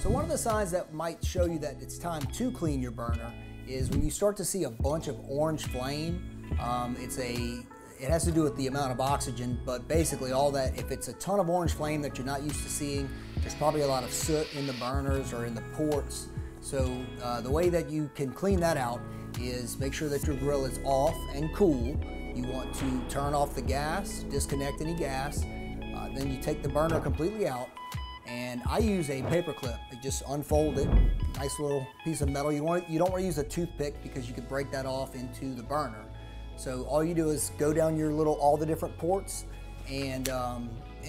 So one of the signs that might show you that it's time to clean your burner is when you start to see a bunch of orange flame. It has to do with the amount of oxygen, but basically all that, if it's a ton of orange flame that you're not used to seeing, there's probably a lot of soot in the burners or in the ports. So the way that you can clean that out is make sure that your grill is off and cool. You want to turn off the gas, disconnect any gas, then you take the burner completely out. And I use a paper clip. You just unfold it, nice little piece of metal. You don't want to use a toothpick because you could break that off into the burner. So all you do is go down all the different ports and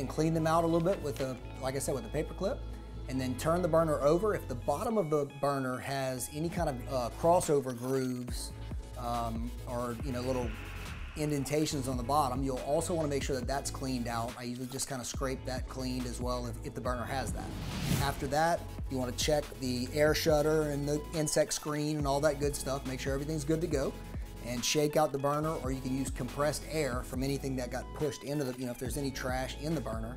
clean them out a little bit with like I said, with a paper clip, and then turn the burner over. If the bottom of the burner has any kind of crossover grooves or little indentations on the bottom, you'll also want to make sure that that's cleaned out. I usually just kind of scrape that cleaned as well if the burner has that. After that, you want to check the air shutter and the insect screen and all that good stuff. Make sure everything's good to go, and shake out the burner, or you can use compressed air from anything that got pushed into the, if there's any trash in the burner.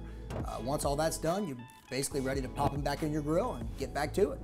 Once all that's done, you're basically ready to pop them back in your grill and get back to it.